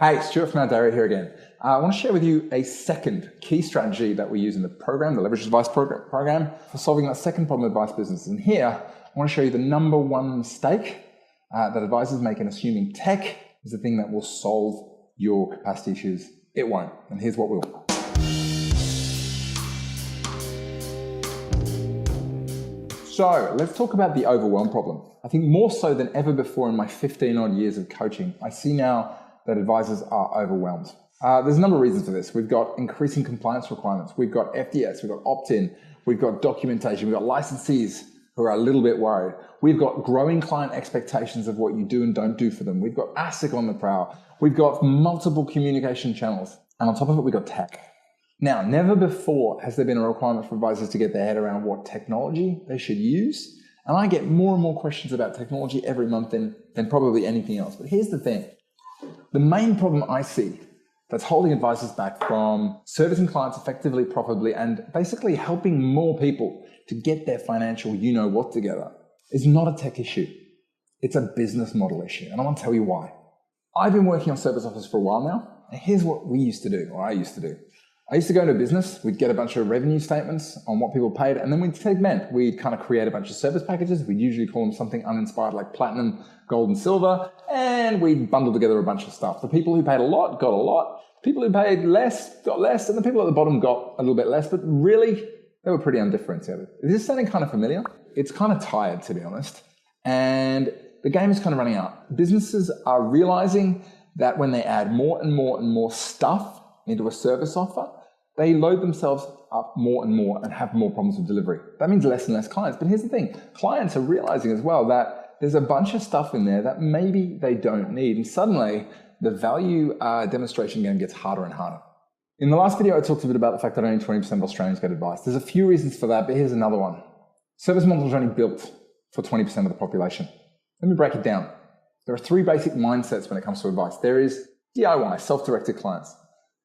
Hey, Stuart from Dairy here again. I want to share with you a second key strategy that we use in the program, the Leverage Advice program, for solving that second problem with advice business. And here, I want to show you the number one mistake that advisors make in assuming tech is the thing that will solve your capacity issues. It won't. And here's what will. So let's talk about the overwhelm problem. I think more so than ever before in my 15 odd years of coaching, I see now that advisors are overwhelmed. There's a number of reasons for this. We've got increasing compliance requirements. We've got FDS, we've got opt-in, we've got documentation, we've got licensees who are a little bit worried. We've got growing client expectations of what you do and don't do for them. We've got ASIC on the prowl. We've got multiple communication channels. And on top of it, we've got tech. Now, never before has there been a requirement for advisors to get their head around what technology they should use. And I get more and more questions about technology every month than probably anything else. But here's the thing. The main problem I see that's holding advisors back from servicing clients effectively, profitably, and basically helping more people to get their financial you-know-what together is not a tech issue. It's a business model issue. And I want to tell you why. I've been working on service offers for a while now. And here's what we used to do, or I used to do. I used to go into business, we'd get a bunch of revenue statements on what people paid, and then we'd segment. We'd kind of create a bunch of service packages. We'd usually call them something uninspired like platinum, gold, and silver, and we'd bundle together a bunch of stuff. The people who paid a lot got a lot, people who paid less got less, and the people at the bottom got a little bit less, but really, they were pretty undifferentiated. Is this sounding kind of familiar? It's kind of tired, to be honest, and the game is kind of running out. Businesses are realizing that when they add more and more and more stuff into a service offer, they load themselves up more and more and have more problems with delivery. That means less and less clients. But here's the thing, clients are realizing as well that there's a bunch of stuff in there that maybe they don't need. And suddenly the value demonstration game gets harder and harder. In the last video, I talked a bit about the fact that only 20% of Australians get advice. There's a few reasons for that, but here's another one. Service models are only built for 20% of the population. Let me break it down. There are three basic mindsets when it comes to advice. There is DIY, self-directed clients.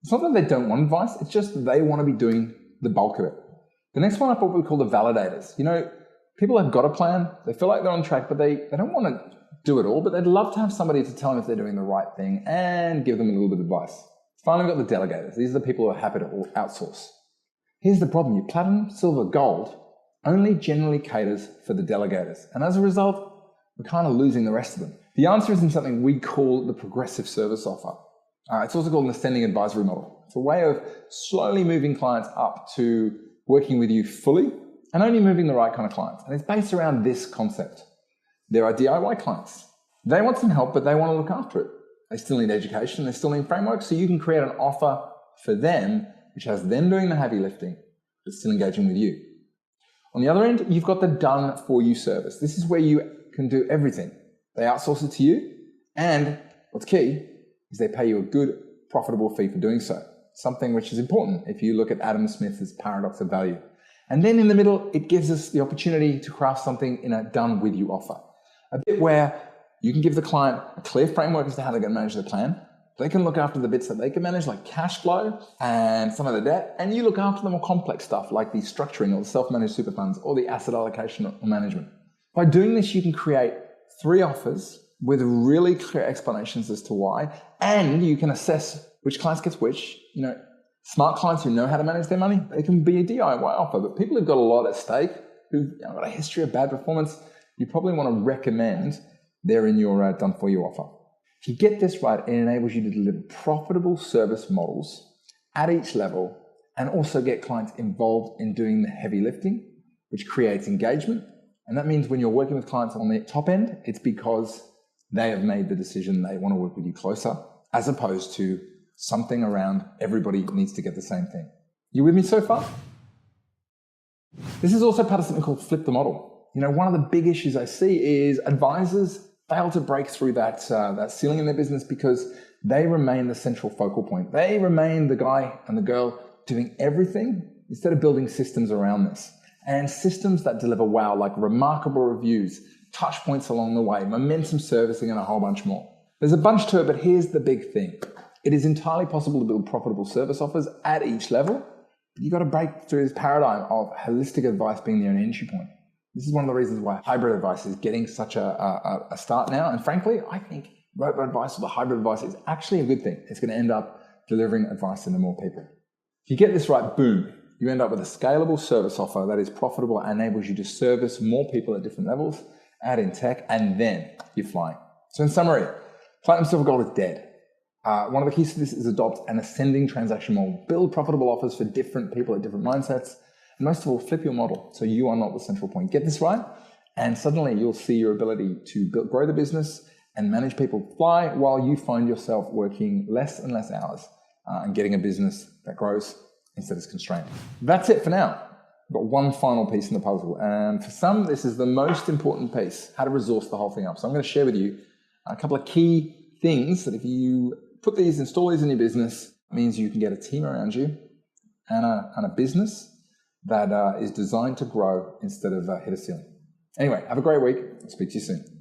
It's not that they don't want advice, it's just that they want to be doing the bulk of it. The next one I thought we call the validators. You know, people have got a plan, they feel like they're on track, but they don't want to do it all, but they'd love to have somebody to tell them if they're doing the right thing and give them a little bit of advice. Finally, we've got the delegators. These are the people who are happy to outsource. Here's the problem, your platinum, silver, gold only generally caters for the delegators. And as a result, we're kind of losing the rest of them. The answer is in something we call the progressive service offer. It's also called an ascending advisory model. It's a way of slowly moving clients up to working with you fully and only moving the right kind of clients. And it's based around this concept. There are DIY clients. They want some help, but they want to look after it. They still need education. They still need frameworks. So you can create an offer for them, which has them doing the heavy lifting, but still engaging with you. On the other end, you've got the done for you service. This is where you can do everything. They outsource it to you. And what's key is they pay you a good, profitable fee for doing so. Something which is important if you look at Adam Smith's paradox of value. And then in the middle, it gives us the opportunity to craft something in a done with you offer. A bit where you can give the client a clear framework as to how they're going to manage their plan. They can look after the bits that they can manage, like cash flow and some of the debt. And you look after the more complex stuff, like the structuring or the self-managed super funds or the asset allocation or management. By doing this, you can create 3 offers with really clear explanations as to why, and you can assess which clients gets which. You know, smart clients who know how to manage their money, they can be a DIY offer, but people who've got a lot at stake, who've got a history of bad performance, you probably want to recommend they're in your done for you offer. If you get this right, it enables you to deliver profitable service models at each level and also get clients involved in doing the heavy lifting, which creates engagement. And that means when you're working with clients on the top end, it's because they have made the decision they want to work with you closer, as opposed to something around everybody needs to get the same thing. You with me so far? This is also part of something called flip the model. You know, one of the big issues I see is advisors fail to break through that ceiling in their business because they remain the central focal point. They remain the guy and the girl doing everything instead of building systems around this. And systems that deliver wow, like remarkable reviews, touch points along the way, momentum servicing, and a whole bunch more. There's a bunch to it, but here's the big thing. It is entirely possible to build profitable service offers at each level, but you've got to break through this paradigm of holistic advice being the only entry point. This is one of the reasons why hybrid advice is getting such a start now. And frankly, I think robo-advice or the hybrid advice is actually a good thing. It's going to end up delivering advice to more people. If you get this right, boom, you end up with a scalable service offer that is profitable and enables you to service more people at different levels, add in tech, and then you're flying. So in summary, Platinum Silver Gold is dead. One of the keys to this is adopt an ascending transaction model. Build profitable offers for different people at different mindsets. And most of all, flip your model so you are not the central point. Get this right, and suddenly you'll see your ability to grow the business and manage people fly while you find yourself working less and less hours and getting a business that grows instead of constrained. That's it for now. But one final piece in the puzzle. And for some, this is the most important piece, how to resource the whole thing up. So I'm going to share with you a couple of key things that if you install these in your business, it means you can get a team around you and a business that is designed to grow instead of hit a ceiling. Anyway, have a great week. I'll speak to you soon.